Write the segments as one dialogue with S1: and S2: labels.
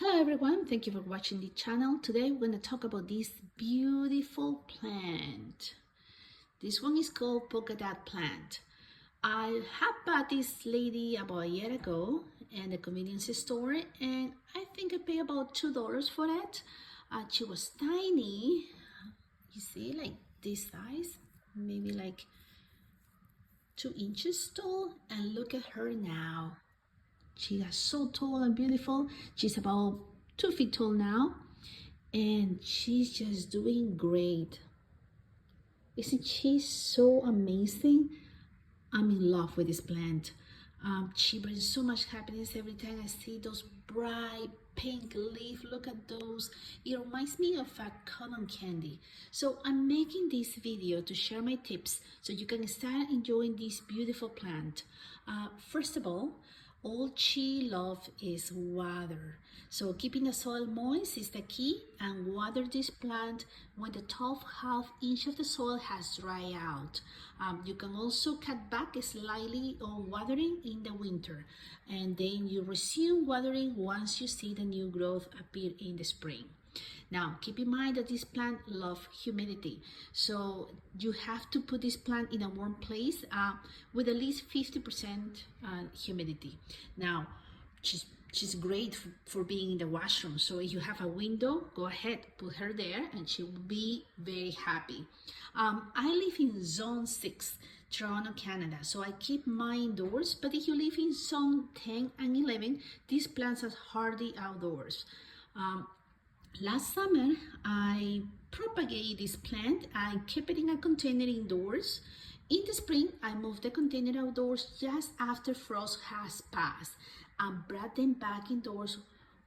S1: Hello everyone, thank you for watching the channel. Today we're going to talk about this beautiful plant. This one is called polka dot plant. I have bought this lady about a year ago in the convenience store, and I think I paid about $2 for it. She was tiny, you see, like this size, maybe like 2 inches tall, and look at her now. She is so tall and beautiful. She's about 2 feet tall now, and she's just doing great. Isn't she so amazing? I'm in love with this plant. She brings so much happiness every time I see those bright pink leaves. Look at those. It reminds me of a cotton candy. So I'm making this video to share my tips so you can start enjoying this beautiful plant. First of all she loves is water. So keeping the soil moist is the key, and water this plant when the top half inch of the soil has dried out. You can also cut back slightly on watering in the winter, and then you resume watering once you see the new growth appear in the spring. Now, keep in mind that this plant loves humidity, so you have to put this plant in a warm place with at least 50% humidity. Now, she's great for being in the washroom, so if you have a window, go ahead, put her there, and she will be very happy. I live in Zone 6, Toronto, Canada, so I keep mine indoors, but if you live in Zone 10 and 11, these plants are hardly outdoors. Last summer, I propagated this plant. I kept it in a container indoors. In the spring, I moved the container outdoors just after frost has passed and brought them back indoors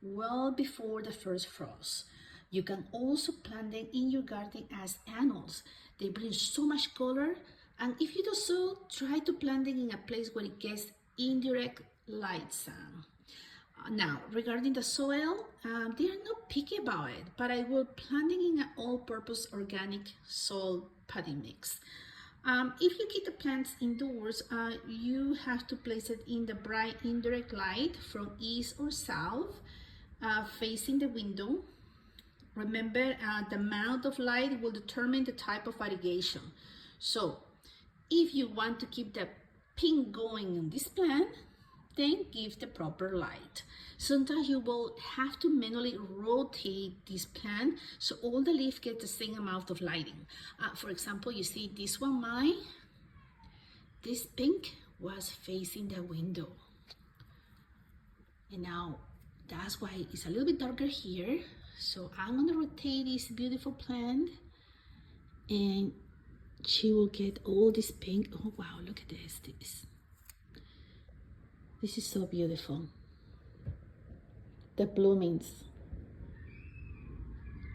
S1: well before the first frost. You can also plant them in your garden as annuals. They bring so much color, and if you do so, try to plant them in a place where it gets indirect light sun. Now, regarding the soil, they are not picky about it, but I will plant it in an all-purpose organic soil potting mix. If you keep the plants indoors, you have to place it in the bright indirect light from east or south, facing the window. Remember, the amount of light will determine the type of irrigation. So, if you want to keep the pink going in this plant, then give the proper light. Sometimes you will have to manually rotate this plant so all the leaves get the same amount of lighting. For example, you see this one, this pink was facing the window. And now that's why it's a little bit darker here. So I'm gonna rotate this beautiful plant, and she will get all this pink. Oh wow, look at this. This is so beautiful. The bloomings.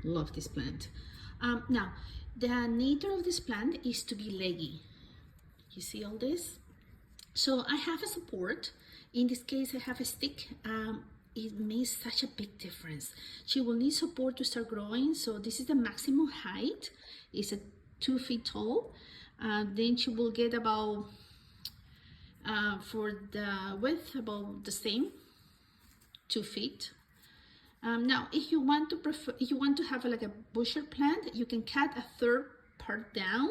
S1: Love this plant. Now, the nature of this plant is to be leggy. You see all this? So I have a support. In this case, I have a stick. It makes such a big difference. She will need support to start growing. So this is the maximum height. It's 2 feet tall. Then she will get about for the width about the same, 2 feet. Now, if you want to have like a busher plant, you can cut a third part down,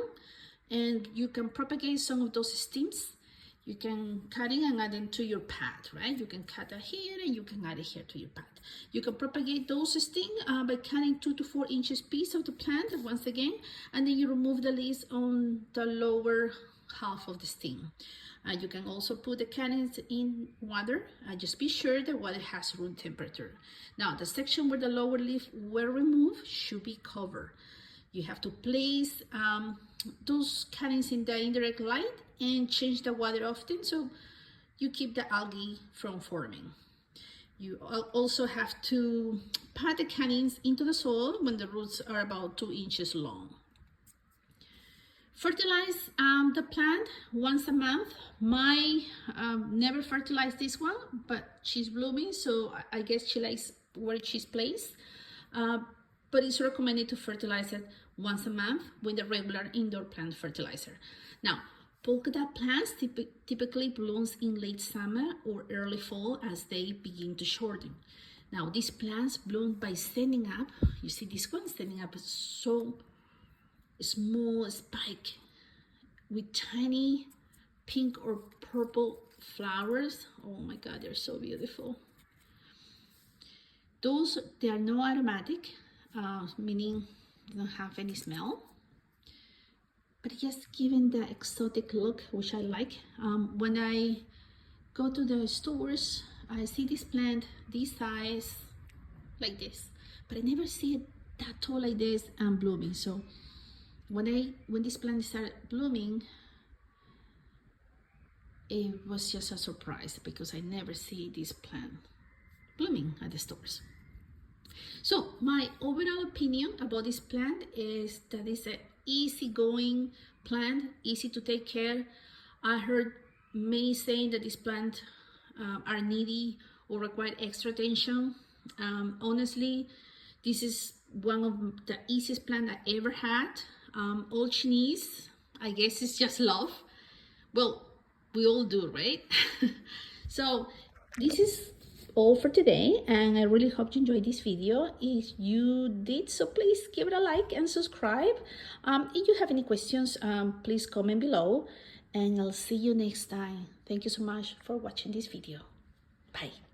S1: and you can propagate some of those stems. You can cut it and add them to your path, right? You can cut it here and you can add it here to your path. You can propagate those stems by cutting 2 to 4 inches piece of the plant once again, and then you remove the leaves on the lower half of the stem. You can also put the cuttings in water. Just be sure the water has room temperature. Now, the section where the lower leaf were removed should be covered. You have to place those cuttings in the indirect light and change the water often so you keep the algae from forming. You also have to pat the cuttings into the soil when the roots are about 2 inches long. Fertilize the plant once a month. Never fertilize this one, but she's blooming, so I guess she likes where she's placed. But it's recommended to fertilize it once a month with the regular indoor plant fertilizer. Now, polka dot plants typically blooms in late summer or early fall as they begin to shorten. Now these plants bloom by standing up. You see this one standing up is so small spike with tiny pink or purple flowers. Oh my God, they're so beautiful. Those, they are no aromatic, meaning they don't have any smell, but just giving the exotic look, which I like. When I go to the stores, I see this plant this size, like this, but I never see it that tall like this and blooming. So when this plant started blooming, it was just a surprise because I never see this plant blooming at the stores. So my overall opinion about this plant is that it's an easygoing plant, easy to take care. I heard many saying that this plant are needy or require extra attention. Honestly, this is one of the easiest plant I ever had. All she needs, I guess, is just love. Well, we all do, right? So this is all for today, and I really hope you enjoyed this video. If you did, so please give it a like and subscribe. If you have any questions, please comment below, and I'll see you next time. Thank you so much for watching this video. Bye.